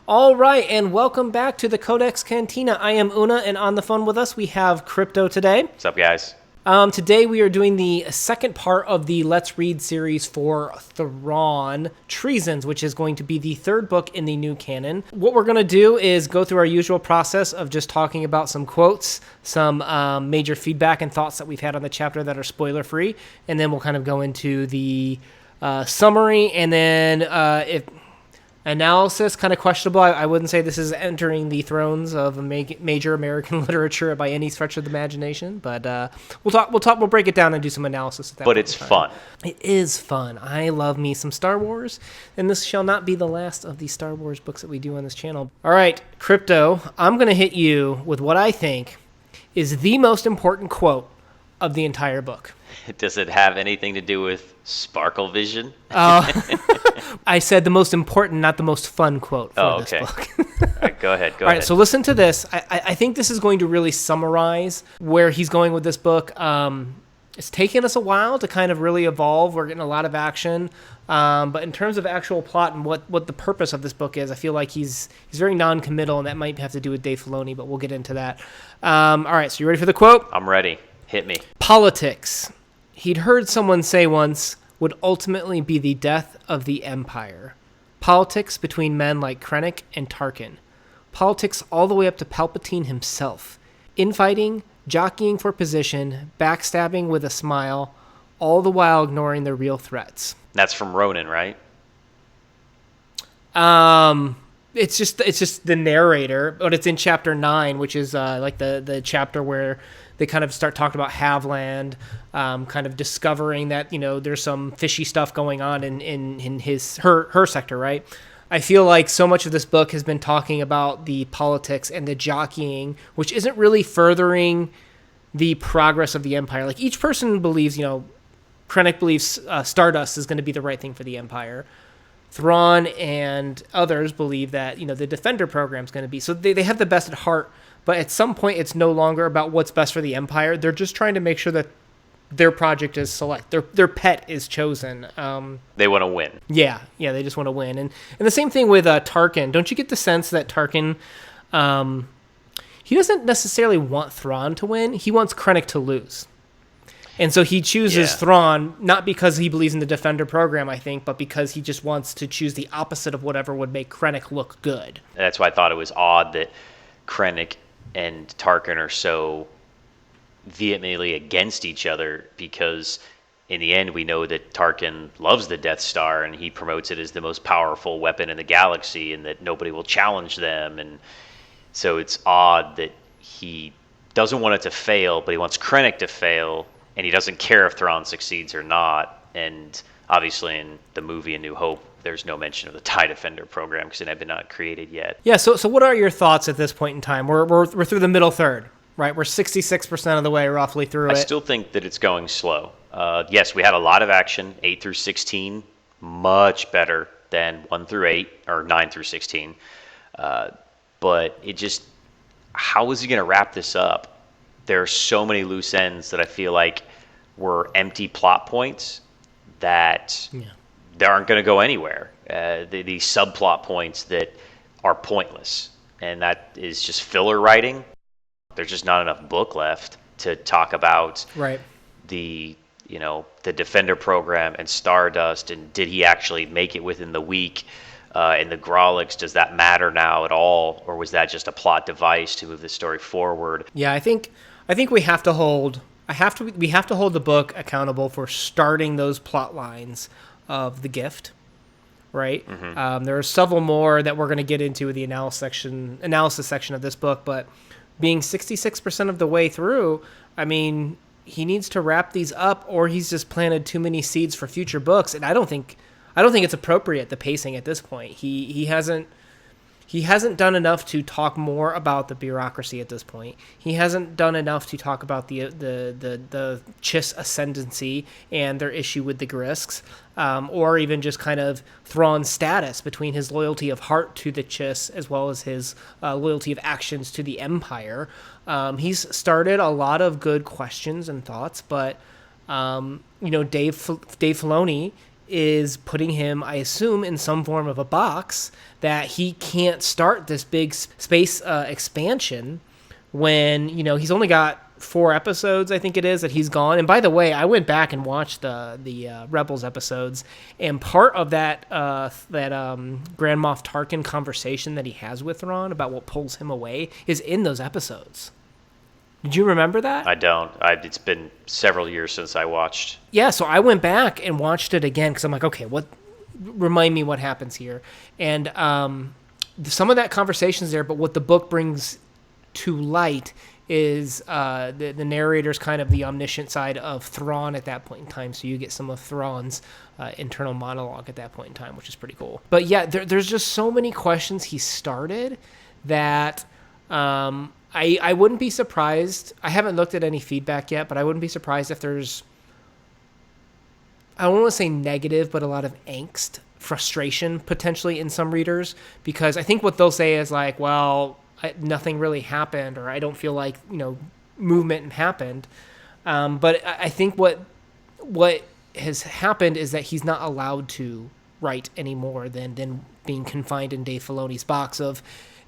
All right, and welcome back to the CodeX Cantina. I am Una, and on the phone with us we have Crypto today. What's up, guys? Today we are doing the second part of the Let's Read series for Thrawn, Treasons, which is going to be the third book in the new canon. What we're going to do is go through our usual process of just talking about some quotes, some major feedback and thoughts that we've had on the chapter that are spoiler-free, and then we'll kind of go into the summary, and then if analysis, kind of questionable. I wouldn't say this is entering the thrones of major American literature by any stretch of the imagination, but we'll break it down and do some analysis at that. But it's fun. It is fun. I love me some Star Wars, and this shall not be the last of the Star Wars books that we do on this channel. All right, Crypto, I'm going to hit you with what I think is the most important quote of the entire book. Does it have anything to do with Sparkle Vision? I said the most important, not the most fun quote for this book. All right, go ahead. All right, so listen to this. I think this is going to really summarize where he's going with this book. It's taken us a while to kind of really evolve. We're getting a lot of action. But in terms of actual plot and what the purpose of this book is, I feel like he's very non-committal, and that might have to do with Dave Filoni, but we'll get into that. All right, so you ready for the quote? I'm ready. Hit me. Politics, he'd heard someone say once, would ultimately be the death of the Empire. Politics between men like Krennic and Tarkin. Politics all the way up to Palpatine himself. Infighting, jockeying for position, backstabbing with a smile, all the while ignoring the real threats. That's from Ronan, right? It's just the narrator, but it's in chapter 9, which is like the chapter where they kind of start talking about Haveland, kind of discovering that, there's some fishy stuff going on in her sector, right? I feel like so much of this book has been talking about the politics and the jockeying, which isn't really furthering the progress of the Empire. Like, each person believes, Krennic believes Stardust is going to be the right thing for the Empire. Thrawn and others believe that, the Defender program is going to be. So they have the best at heart, but at some point it's no longer about what's best for the Empire. They're just trying to make sure that their project is select. Their pet is chosen. They want to win. Yeah, they just want to win. And the same thing with Tarkin. Don't you get the sense that Tarkin, he doesn't necessarily want Thrawn to win. He wants Krennic to lose. And so he chooses Thrawn, not because he believes in the Defender program, I think, but because he just wants to choose the opposite of whatever would make Krennic look good. That's why I thought it was odd that Krennic and Tarkin are so vehemently against each other, because in the end we know that Tarkin loves the Death Star and he promotes it as the most powerful weapon in the galaxy and that nobody will challenge them. And so it's odd that he doesn't want it to fail, but he wants Krennic to fail. And he doesn't care if Thrawn succeeds or not. And obviously in the movie A New Hope, there's no mention of the TIE Defender program because it had been not created yet. Yeah, so what are your thoughts at this point in time? We're through the middle third, right? We're 66% of the way roughly through it. I still think that it's going slow. Yes, we had a lot of action, 8 through 16, much better than 1 through 8, or 9 through 16. But it just, how is he going to wrap this up? There are so many loose ends that I feel like were empty plot points that they aren't going to go anywhere. These subplot points that are pointless, and that is just filler writing. There's just not enough book left to talk about the Defender program and Stardust, and did he actually make it within the week? And the Grolix, does that matter now at all, or was that just a plot device to move the story forward? Yeah, I think we have to hold the book accountable for starting those plot lines of the gift, right? Mm-hmm. There are several more that we're going to get into with the analysis section of this book, but being 66% of the way through, I mean, he needs to wrap these up, or he's just planted too many seeds for future books, and I don't think it's appropriate, the pacing at this point. He hasn't done enough to talk more about the bureaucracy at this point. He hasn't done enough to talk about the Chiss ascendancy and their issue with the Grisks, or even just kind of Thrawn's status between his loyalty of heart to the Chiss as well as his loyalty of actions to the Empire. He's started a lot of good questions and thoughts, but Dave Filoni is putting him, I assume, in some form of a box that he can't start this big space expansion when, he's only got 4 episodes, I think it is, that he's gone. And by the way, I went back and watched the Rebels episodes, and part of that Grand Moff Tarkin conversation that he has with Thrawn about what pulls him away is in those episodes. Did you remember that? I don't. It's been several years since I watched. Yeah, so I went back and watched it again because I'm like, okay, remind me what happens here. And some of that conversation's there, but what the book brings to light is the narrator's kind of the omniscient side of Thrawn at that point in time. So you get some of Thrawn's internal monologue at that point in time, which is pretty cool. But yeah, there's just so many questions he started that I wouldn't be surprised. I haven't looked at any feedback yet, but I wouldn't be surprised if there's, I don't want to say negative, but a lot of angst, frustration potentially in some readers, because I think what they'll say is like, well, nothing really happened, or I don't feel like, movement happened. But I think what has happened is that he's not allowed to write any more than being confined in Dave Filoni's box of,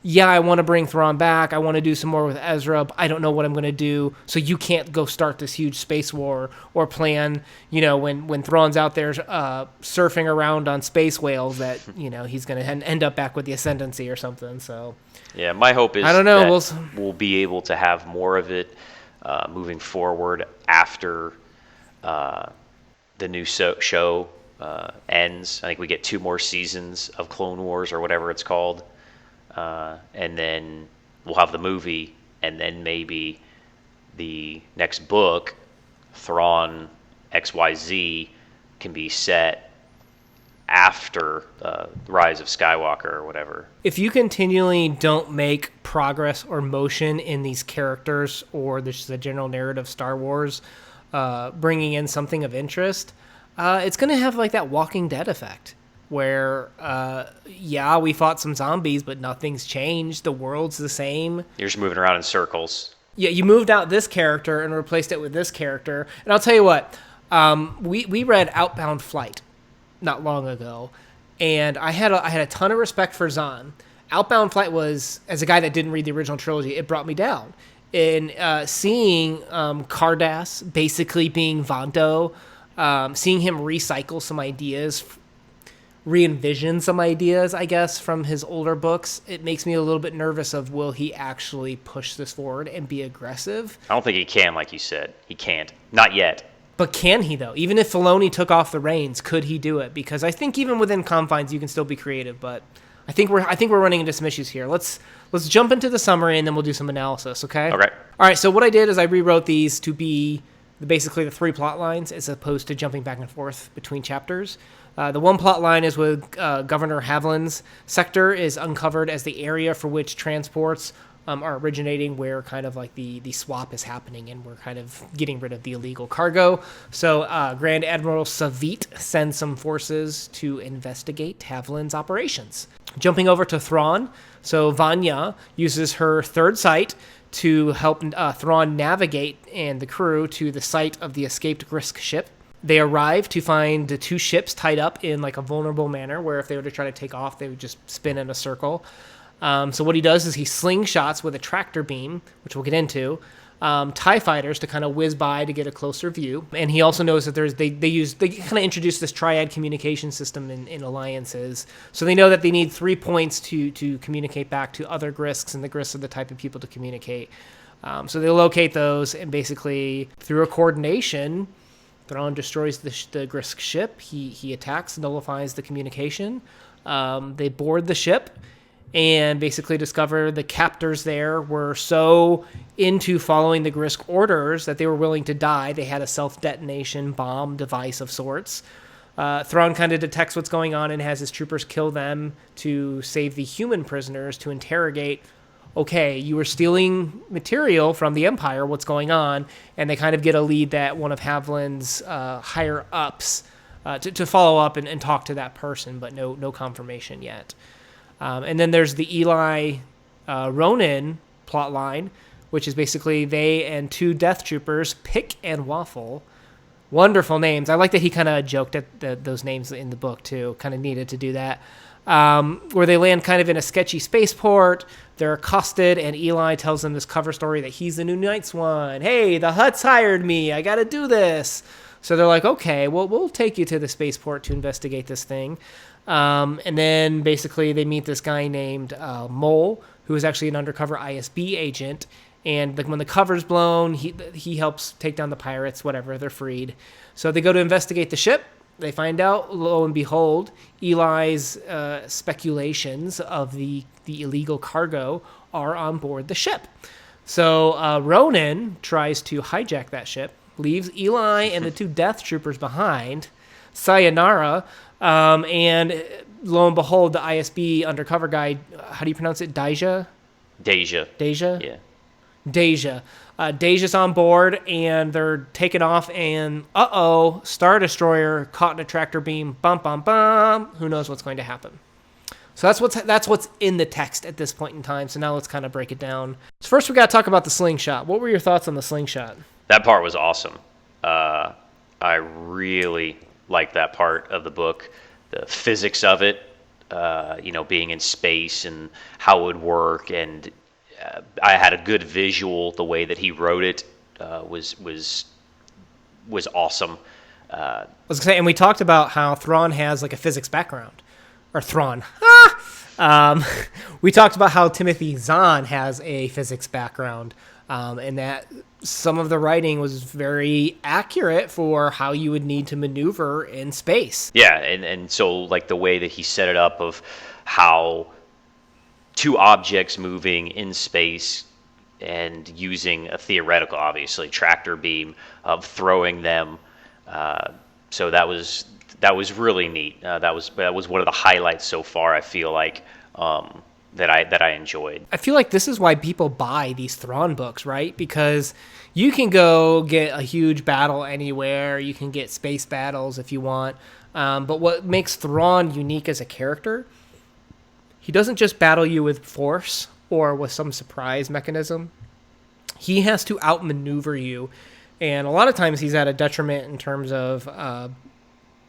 yeah, I want to bring Thrawn back. I want to do some more with Ezra. But I don't know what I'm going to do. So you can't go start this huge space war or plan, when Thrawn's out there surfing around on space whales that, he's going to end up back with the Ascendancy or something. So yeah, my hope is I don't know. that we'll be able to have more of it moving forward after the new show ends. I think we get 2 more seasons of Clone Wars or whatever it's called. And then we'll have the movie, and then maybe the next book, Thrawn XYZ, can be set after the Rise of Skywalker or whatever. If you continually don't make progress or motion in these characters or the general narrative of Star Wars, bringing in something of interest, it's going to have like that Walking Dead effect. Where, we fought some zombies, but nothing's changed. The world's the same. You're just moving around in circles. Yeah, you moved out this character and replaced it with this character. And I'll tell you what, we read Outbound Flight not long ago, and I had a ton of respect for Zahn. Outbound Flight was, as a guy that didn't read the original trilogy, it brought me down. In seeing Cardass basically being Vanto, seeing him recycle some ideas, re-envision some ideas, I guess, from his older books, it makes me a little bit nervous of, will he actually push this forward and be aggressive? I don't think he can, like you said. He can't. Not yet. But can he, though? Even if Filoni took off the reins, could he do it? Because I think even within confines, you can still be creative, but I think we're running into some issues here. Let's jump into the summary, and then we'll do some analysis, okay? Okay. All right, so what I did is I rewrote these to be basically the 3 plot lines as opposed to jumping back and forth between chapters. The one plot line is with Governor Havlin's sector is uncovered as the area for which transports are originating, where kind of like the swap is happening, and we're kind of getting rid of the illegal cargo. So Grand Admiral Savit sends some forces to investigate Havlin's operations. Jumping over to Thrawn, so Vanya uses her third sight to help Thrawn navigate and the crew to the site of the escaped Grisk ship. They arrive to find the 2 ships tied up in like a vulnerable manner, where if they were to try to take off, they would just spin in a circle. So what he does is he slingshots with a tractor beam, which we'll get into, TIE fighters to kind of whiz by to get a closer view. And he also knows that they kind of introduce this triad communication system in alliances. So they know that they need 3 points to communicate back to other Grisks, and the Grisks are the type of people to communicate. So they locate those, and basically through a coordination, Thrawn destroys the Grisk ship. He attacks, nullifies the communication. They board the ship and basically discover the captors there were so into following the Grisk orders that they were willing to die. They had a self-detonation bomb device of sorts. Thrawn kind of detects what's going on and has his troopers kill them to save the human prisoners to interrogate, okay, you were stealing material from the Empire, what's going on? And they kind of get a lead that one of Havlin's higher-ups to follow up and talk to that person, but no confirmation yet. And then there's the Elie Ronan plotline, which is basically they and 2 death troopers, Pick and Waffle, Wonderful names. I like that he kind of joked at those names in the book, too. Kind of needed to do that. Where they land kind of in a sketchy spaceport. They're accosted, and Elie tells them this cover story that he's the new Night's One. Hey, the Hutts hired me. I got to do this. So they're like, okay, well, we'll take you to the spaceport to investigate this thing. And then basically they meet this guy named Mole, who is actually an undercover ISB agent. And when the cover's blown, he helps take down the pirates, whatever, they're freed. So they go to investigate the ship. They find out, lo and behold, Eli's speculations of the illegal cargo are on board the ship. So Ronan tries to hijack that ship, leaves Elie and the 2 Death Troopers behind. Sayonara. And lo and behold, the ISB undercover guy, how do you pronounce it? Deja? Deja. Yeah. Deja. Deja's on board, and they're taking off, and Star Destroyer caught in a tractor beam. Bum, bum, bum. Who knows what's going to happen? So that's what's in the text at this point in time. So now let's kind of break it down. So first we got to talk about the slingshot. What were your thoughts on the slingshot? That part was awesome. I really liked that part of the book. The physics of it, being in space and how it would work, and I had a good visual. The way that he wrote it was awesome. I was gonna say, and we talked about how Thrawn has like a physics background, or Thrawn. We talked about how Timothy Zahn has a physics background, and that some of the writing was very accurate for how you would need to maneuver in space. Yeah, and so like the way that he set it up of how 2 objects moving in space and using a theoretical, obviously, tractor beam of throwing them. So that was really neat. That was one of the highlights so far, I feel like, that I enjoyed. I feel like this is why people buy these Thrawn books, right? Because you can go get a huge battle anywhere. You can get space battles if you want. But what makes Thrawn unique as a character, he doesn't just battle you with force or with some surprise mechanism. He has to outmaneuver you. And a lot of times he's at a detriment in terms of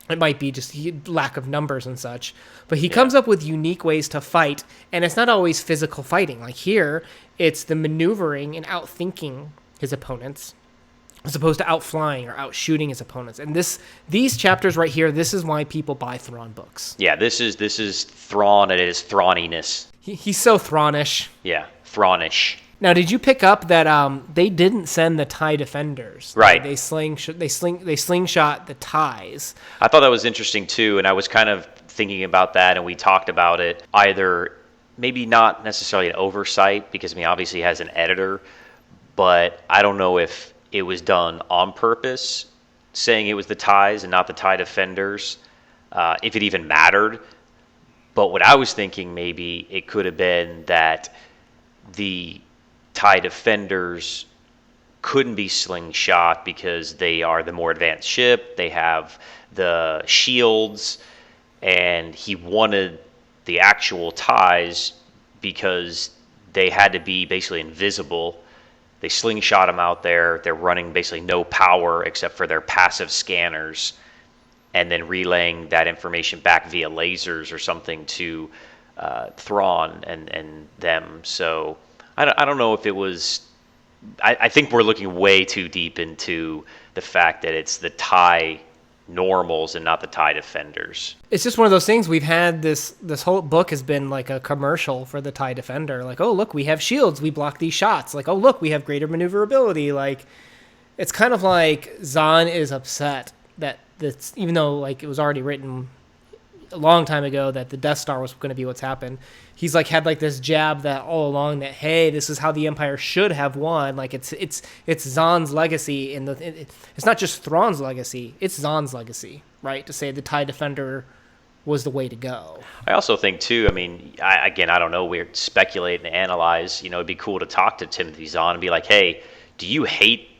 it might be just lack of numbers and such. But he comes up with unique ways to fight. And it's not always physical fighting. Like here, it's the maneuvering and outthinking his opponents, as opposed to outflying or outshooting his opponents. And these chapters right here, this is why people buy Thrawn books. Yeah, this is Thrawn at his Thrawniness. He's so Thrawnish. Yeah, Thrawnish. Now, did you pick up that they didn't send the TIE defenders? Right. They slingshot the TIEs. I thought that was interesting too, and I was kind of thinking about that, and we talked about it. Either maybe not necessarily an oversight, because obviously he has an editor, but I don't know if it was done on purpose, saying it was the TIEs and not the TIE defenders, if it even mattered. But what I was thinking, maybe it could have been that the TIE defenders couldn't be slingshot because they are the more advanced ship. They have the shields, and he wanted the actual TIEs because they had to be basically invisible. They slingshot them out there. They're running basically no power except for their passive scanners, and then relaying that information back via lasers or something to Thrawn and them. So I don't know if it was. I think we're looking way too deep into the fact that it's the TIE normals and not the TIE defenders. It's just one of those things. We've had this whole book has been like a commercial for the TIE defender. Like, oh, look, we have shields. We block these shots. Like, oh, look, we have greater maneuverability. Like, it's kind of like Zahn is upset that's even though like it was already written a long time ago that the Death Star was going to be what's happened. He's like had like this jab that all along that, hey, this is how the Empire should have won. Like it's Zahn's legacy, and it's not just Thrawn's legacy, it's Zahn's legacy, right? To say the TIE defender was the way to go. I also think too, I don't know, we're speculating and analyze, it'd be cool to talk to Timothy Zahn and be like, hey, do you hate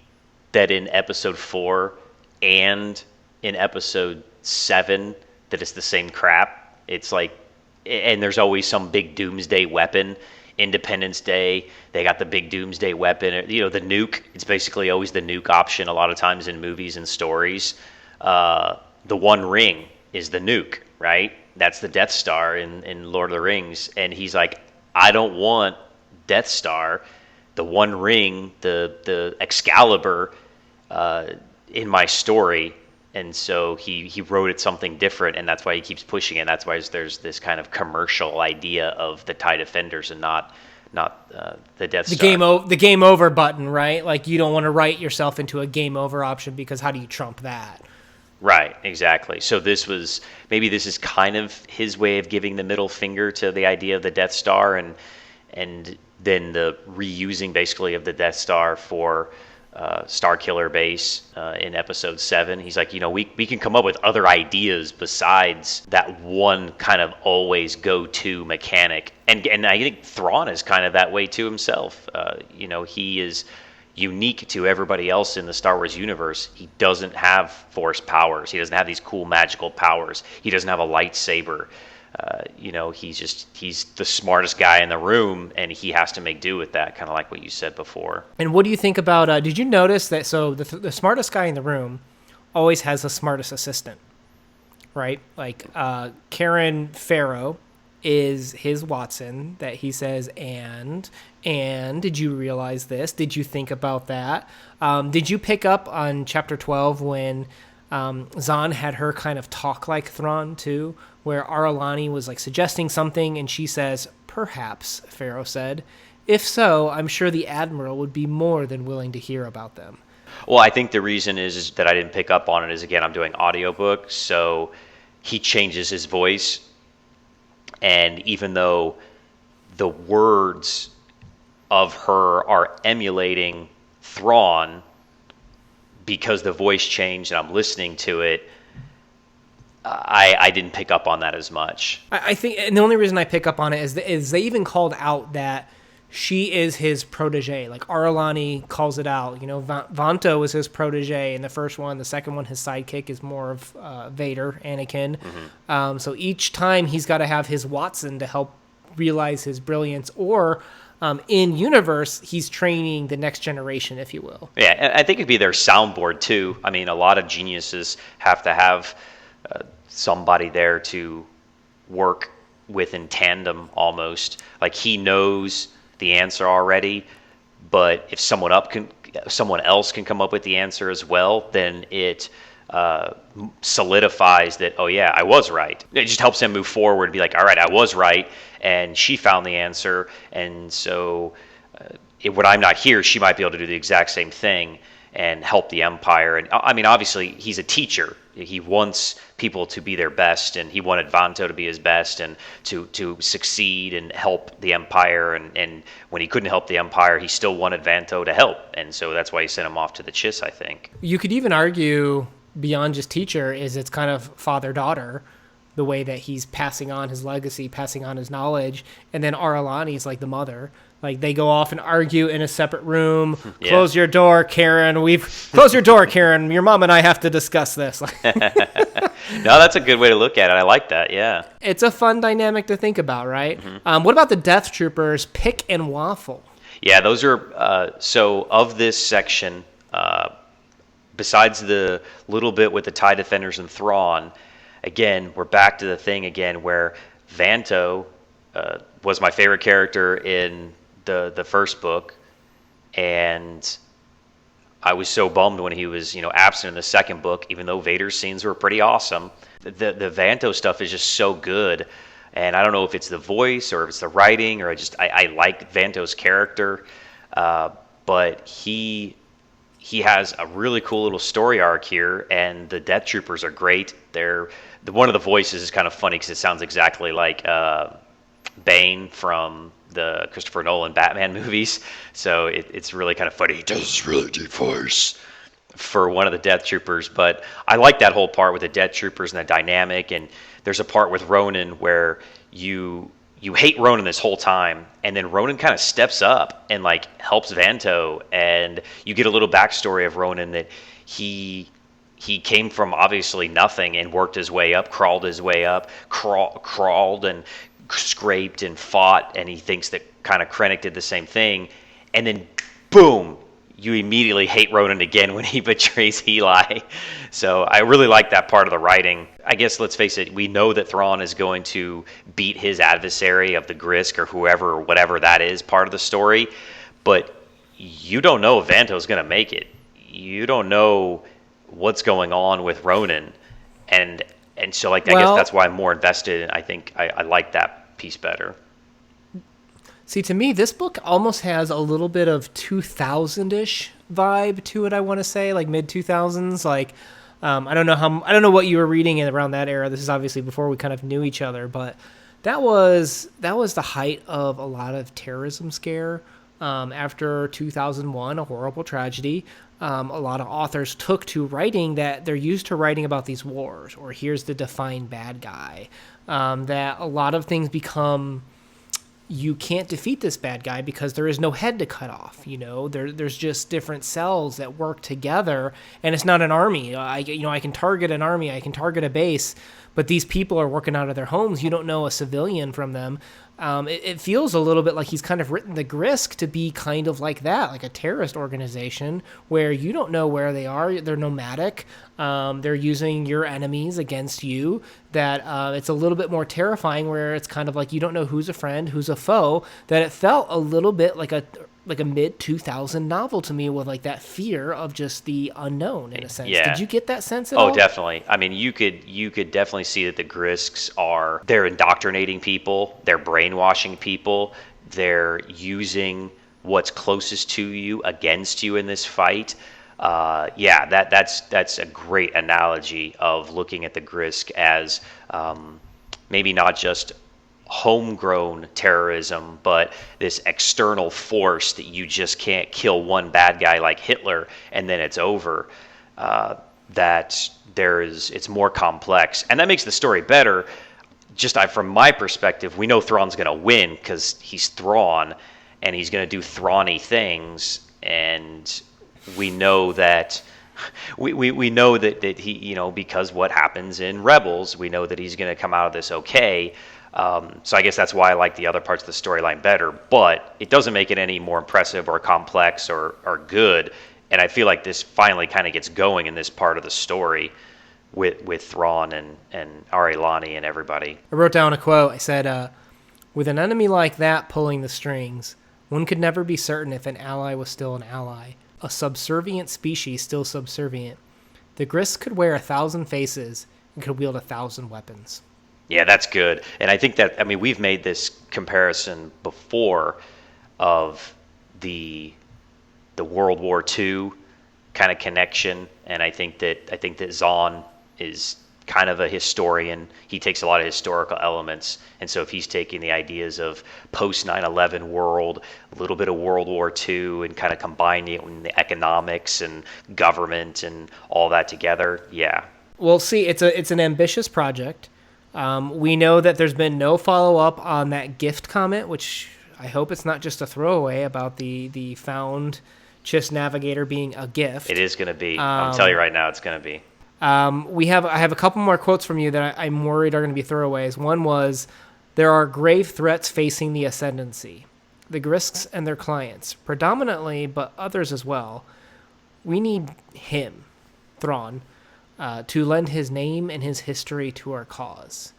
that in episode 4 and in episode 7 that it's the same crap? It's like, and there's always some big doomsday weapon Independence Day, they got the big doomsday weapon, the nuke. It's basically always the nuke option a lot of times in movies and stories. The One Ring is the nuke, right? That's the Death Star in Lord of the Rings. And he's like, I don't want Death Star, the One Ring, the Excalibur in my story. And so he wrote it something different, and that's why he keeps pushing it. That's why there's this kind of commercial idea of the TIE Defenders and not the Death Star. The game over button, right? Like, you don't want to write yourself into a game over option, because how do you trump that? Right, exactly. So this is kind of his way of giving the middle finger to the idea of the Death Star, and then the reusing basically of the Death Star for Starkiller Base in Episode 7. He's like, we can come up with other ideas besides that one kind of always go-to mechanic. And I think Thrawn is kind of that way too himself. He is unique to everybody else in the Star Wars universe. He doesn't have force powers. He doesn't have these cool magical powers. He doesn't have a lightsaber. He's the smartest guy in the room, and he has to make do with that, kind of like what you said before. And what do you think about, did you notice that, so the smartest guy in the room always has the smartest assistant, right? Like, Karen Farrow is his Watson, that he says, and did you realize this? Did you think about that? Did you pick up on Chapter 12 when Zahn had her kind of talk like Thrawn too, where Aralani was like suggesting something, and she says, perhaps, Pharaoh said. If so, I'm sure the Admiral would be more than willing to hear about them. Well, I think the reason is that I didn't pick up on it is, again, I'm doing audiobook, so he changes his voice. And even though the words of her are emulating Thrawn, because the voice changed and I'm listening to it, I didn't pick up on that as much. I think, and the only reason I pick up on it is they even called out that she is his protege. Like, Aralani calls it out. Vanto was his protege in the first one. The second one, his sidekick, is more of Vader, Anakin. Mm-hmm. So each time he's got to have his Watson to help realize his brilliance, or in universe, he's training the next generation, if you will. Yeah, and I think it'd be their soundboard too. I mean, a lot of geniuses have to have somebody there to work with in tandem almost. Like, he knows the answer already, but if someone else can come up with the answer as well, then it solidifies that, oh yeah, I was right. It just helps him move forward and be like, all right, I was right, and she found the answer, and so when I'm not here, she might be able to do the exact same thing and help the Empire. And I mean, obviously, he's a teacher. He wants people to be their best, and he wanted Vanto to be his best and to succeed and help the Empire. And when he couldn't help the Empire, he still wanted Vanto to help. And so that's why he sent him off to the Chiss, I think. You could even argue, beyond just teacher, is it's kind of father-daughter, the way that he's passing on his legacy, passing on his knowledge. And then Aralani's like the mother. Like, they go off and argue in a separate room. Yeah. Close your door, Karen. Close your door, Karen. Your mom and I have to discuss this. No, that's a good way to look at it. I like that, yeah. It's a fun dynamic to think about, right? Mm-hmm. What about the Death Troopers, Pick and Waffle? Yeah, those are, so of this section, besides the little bit with the TIE Defenders and Thrawn, again, we're back to the thing again where Vanto was my favorite character in the first book, and I was so bummed when he was absent in the second book, even though Vader's scenes were pretty awesome. The Vanto stuff is just so good, and I don't know if it's the voice or if it's the writing, or I like Vanto's character, but he has a really cool little story arc here, and the Death Troopers are great. One of the voices is kind of funny because it sounds exactly like Bane from the Christopher Nolan Batman movies, so it's really kind of funny. He does really deep voice for one of the Death Troopers, but I like that whole part with the Death Troopers and the dynamic. And there's a part with Ronan where you hate Ronan this whole time, and then Ronan kind of steps up and like helps Vanto, and you get a little backstory of Ronan that he came from obviously nothing and worked his way up, crawled his way up, crawled and scraped and fought, and he thinks that kind of Krennic did the same thing, and then boom, you immediately hate Ronan again when he betrays Elie. So I really like that part of the writing. I guess let's face it, we know that Thrawn is going to beat his adversary of the Grisk or whoever or whatever that is part of the story, but you don't know if Vanto's going to make it. You don't know what's going on with Ronan, and so like I guess that's why I'm more invested. I think I like that piece better. See, to me, this book almost has a little bit of 2000-ish vibe to it. I want to say, like mid 2000s. Like, I don't know what you were reading in around that era. This is obviously before we kind of knew each other, but that was the height of a lot of terrorism scare. After 2001, a horrible tragedy, a lot of authors took to writing that they're used to writing about these wars, or here's the defined bad guy. That a lot of things become, you can't defeat this bad guy because there is no head to cut off. There's just different cells that work together, and it's not an army. I can target an army, I can target a base, but these people are working out of their homes. You don't know a civilian from them. It feels a little bit like he's kind of written the Grisk to be kind of like that, like a terrorist organization where you don't know where they are. They're nomadic. They're using your enemies against you. That it's a little bit more terrifying, where it's kind of like you don't know who's a friend, who's a foe. That it felt a little bit like a mid 2000 novel to me, with like that fear of just the unknown in a sense. Yeah. Did you get that sense at all? Oh, definitely. I mean, you could definitely see that the Grisks they're indoctrinating people, they're brainwashing people, they're using what's closest to you against you in this fight. That's a great analogy of looking at the Grisk as maybe not just homegrown terrorism, but this external force that you just can't kill one bad guy like Hitler and then it's over. It's more complex, and that makes the story better. Just from my perspective, we know Thrawn's going to win because he's Thrawn, and he's going to do Thrawny things, and we know that. We know that he, because what happens in Rebels, we know that he's going to come out of this okay. So I guess that's why I like the other parts of the storyline better, but it doesn't make it any more impressive or complex or good. And I feel like this finally kind of gets going in this part of the story with Thrawn and Arilani and everybody. I wrote down a quote. I said, with an enemy like that pulling the strings, one could never be certain if an ally was still an ally, a subservient species still subservient. The Grisk could wear 1,000 faces and could wield 1,000 weapons. Yeah, that's good. And I think that, we've made this comparison before of the World War II kind of connection, and I think that Zahn is kind of a historian. He takes a lot of historical elements, and so if he's taking the ideas of post 9/11 world, a little bit of World War II, and kind of combining it with the economics and government and all that together, yeah. Well, see, it's an ambitious project. We know that there's been no follow-up on that gift comment, which I hope it's not just a throwaway about the found Chiss Navigator being a gift. It is going to be. I'm telling you right now, it's going to be. I have a couple more quotes from you that I'm worried are going to be throwaways. One was, there are grave threats facing the Ascendancy, the Grisks and their clients, predominantly, but others as well. We need him, Thrawn, to lend his name and his history to our cause.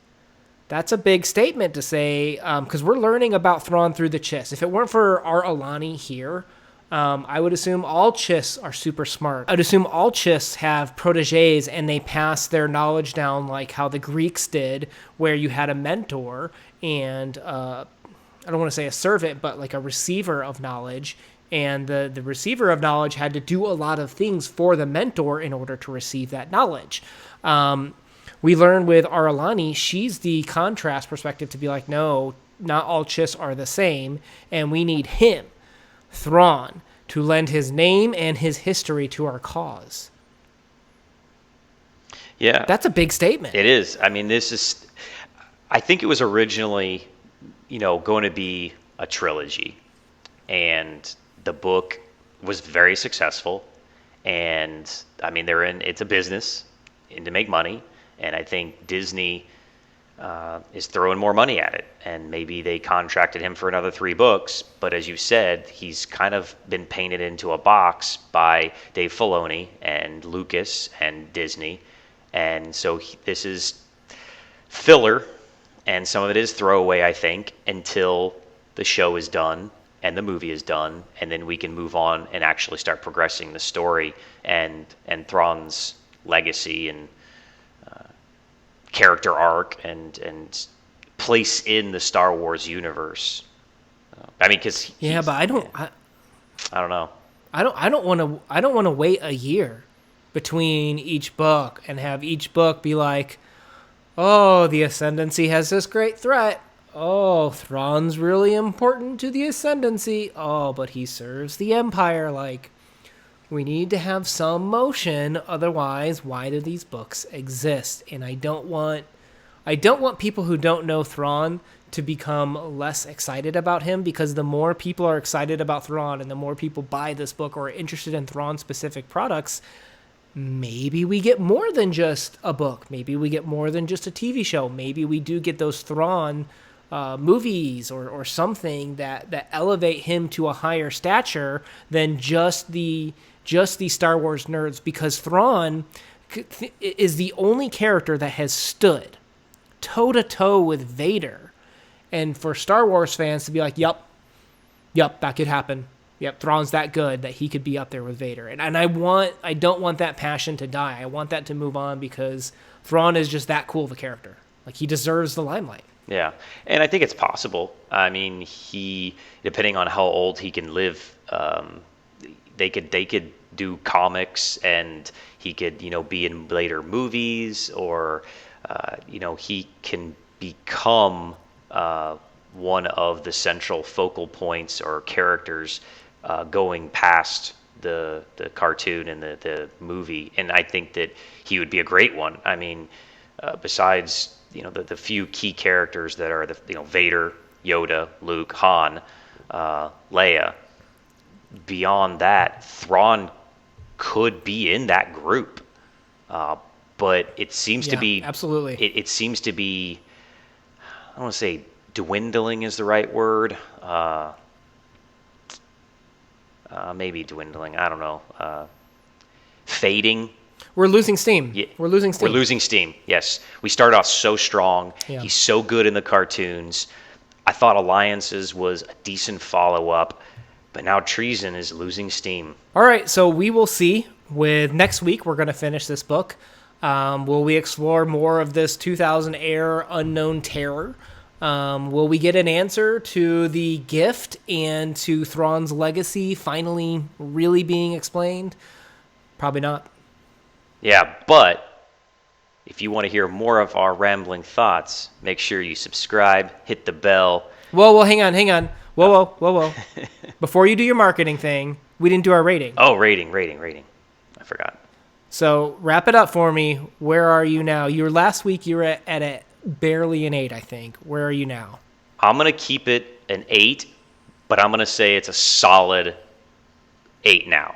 That's a big statement to say, because we're learning about Thrawn through the Chiss. If it weren't for our Alani here, I would assume all Chiss are super smart. I'd assume all Chiss have proteges and they pass their knowledge down like how the Greeks did, where you had a mentor and, I don't want to say a servant, but like a receiver of knowledge. And the receiver of knowledge had to do a lot of things for the mentor in order to receive that knowledge. We learn with Aralani, she's the contrast perspective to be like, no, not all Chiss are the same, and we need him, Thrawn, to lend his name and his history to our cause. Yeah. That's a big statement. It is. I think it was originally, going to be a trilogy, and the book was very successful, and it's a business and to make money, and I think Disney is throwing more money at it. And maybe they contracted him for another 3 books. But as you said, he's kind of been painted into a box by Dave Filoni and Lucas and Disney. And so this is filler, and some of it is throwaway, I think, until the show is done and the movie is done, and then we can move on and actually start progressing the story and Thrawn's legacy and character arc and place in the Star Wars universe. I mean, because but I don't know. I don't want to wait a year between each book and have each book be like, oh, the Ascendancy has this great threat. Oh, Thrawn's really important to the Ascendancy. Oh, but he serves the Empire. Like, we need to have some motion. Otherwise, why do these books exist? And I don't want people who don't know Thrawn to become less excited about him, because the more people are excited about Thrawn and the more people buy this book or are interested in Thrawn-specific products, maybe we get more than just a book. Maybe we get more than just a TV show. Maybe we do get those Thrawn movies or something that elevate him to a higher stature than just the Star Wars nerds, because Thrawn is the only character that has stood toe-to-toe with Vader. And for Star Wars fans to be like, yep, that could happen. Yep, Thrawn's that good that he could be up there with Vader. And I don't want that passion to die. I want that to move on, because Thrawn is just that cool of a character. Like, he deserves the limelight. Yeah, and I think it's possible. I mean, he, depending on how old he can live, they could do comics, and he could, be in later movies, or, he can become one of the central focal points or characters going past the cartoon and the movie. And I think that he would be a great one. I mean, besides the few key characters that are Vader, Yoda, Luke, Han, Leia. Beyond that, Thrawn could be in that group, but it seems to be absolutely. It seems to be, I don't want to say dwindling is the right word. Maybe dwindling. I don't know. Fading. We're losing steam. Yeah. We're losing steam. Yes. We started off so strong. Yeah. He's so good in the cartoons. I thought Alliances was a decent follow-up, but now Treason is losing steam. All right, so we will see. With next week, we're going to finish this book. Will we explore more of this 2000 era unknown terror? Will we get an answer to the gift and to Thrawn's legacy finally really being explained? Probably not. Yeah, but if you want to hear more of our rambling thoughts, make sure you subscribe, hit the bell. Whoa, hang on. Whoa. Before you do your marketing thing, we didn't do our rating. Oh, rating. I forgot. So wrap it up for me. Where are you now? Last week you were at barely an 8, I think. Where are you now? I'm going to keep it an 8, but I'm going to say it's a solid 8 now.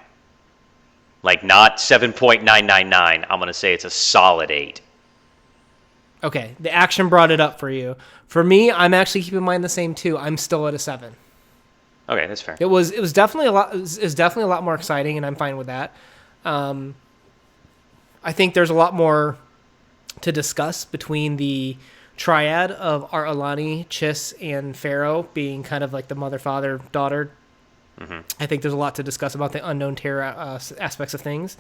Like, not 7.999. I'm going to say it's a solid 8. Okay, the action brought it up for you. For me, I'm actually keeping mine the same too. I'm still at a 7. Okay, that's fair. It was definitely a lot. It's definitely a lot more exciting, and I'm fine with that. I think there's a lot more to discuss between the triad of Alani, Chiss, and Pharaoh being kind of like the mother, father, daughter. Mm-hmm. I think there's a lot to discuss about the unknown terror aspects of things.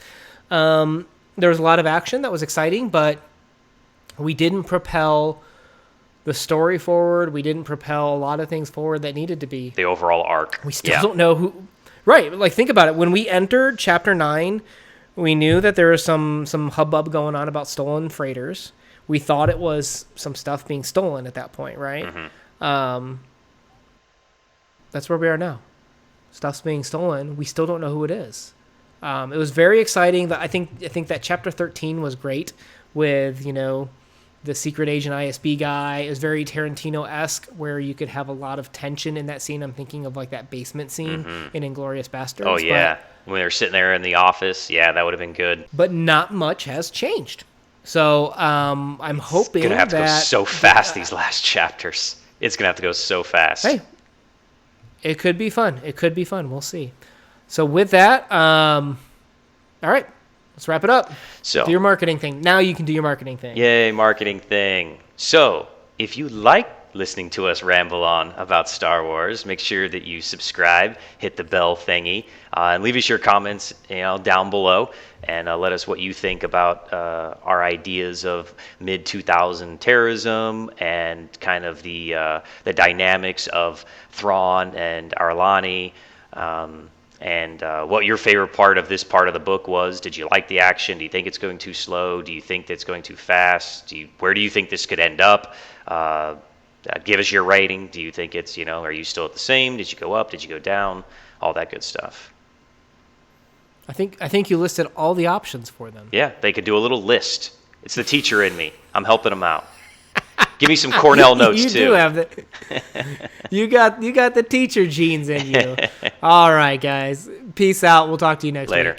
There was a lot of action that was exciting, but we didn't propel the story forward. We didn't propel a lot of things forward that needed to be. The overall arc. We still don't know who. Right, like think about it. When we entered Chapter 9, we knew that there was some hubbub going on about stolen freighters. We thought it was some stuff being stolen at that point, right? Mm-hmm. That's where we are now. Stuff's being stolen. We still don't know who it is. It was very exciting. That I think that Chapter 13 was great with, the secret agent ISB guy. It was very Tarantino-esque, where you could have a lot of tension in that scene. I'm thinking of like that basement scene in Inglourious Basterds. Oh, yeah. When they were sitting there in the office. Yeah, that would have been good. But not much has changed. So I'm hoping It's gonna have to go that so fast these last chapters. It's gonna have to go so fast. Hey, it could be fun. It could be fun. We'll see. So with that, all right, let's wrap it up. So Do your marketing thing. Now you can do your marketing thing. Yay, marketing thing. So, if you like listening to us ramble on about Star Wars, make sure that you subscribe, hit the bell thingy, and leave us your comments, down below, and let us what you think about our ideas of mid-2000 terrorism and kind of the dynamics of Thrawn and Arlani. And what your favorite part of this part of the book was. Did you like the action? Do you think it's going too slow? Do you think it's going too fast? Where do you think this could end up? Give us your rating. Do you think it's, are you still at the same? Did you go up? Did you go down? All that good stuff. I think you listed all the options for them. Yeah, they could do a little list. It's the teacher in me. I'm helping them out. Give me some Cornell notes, you too. You do have the you got the teacher genes in you. All right, guys. Peace out. We'll talk to you next week. Later.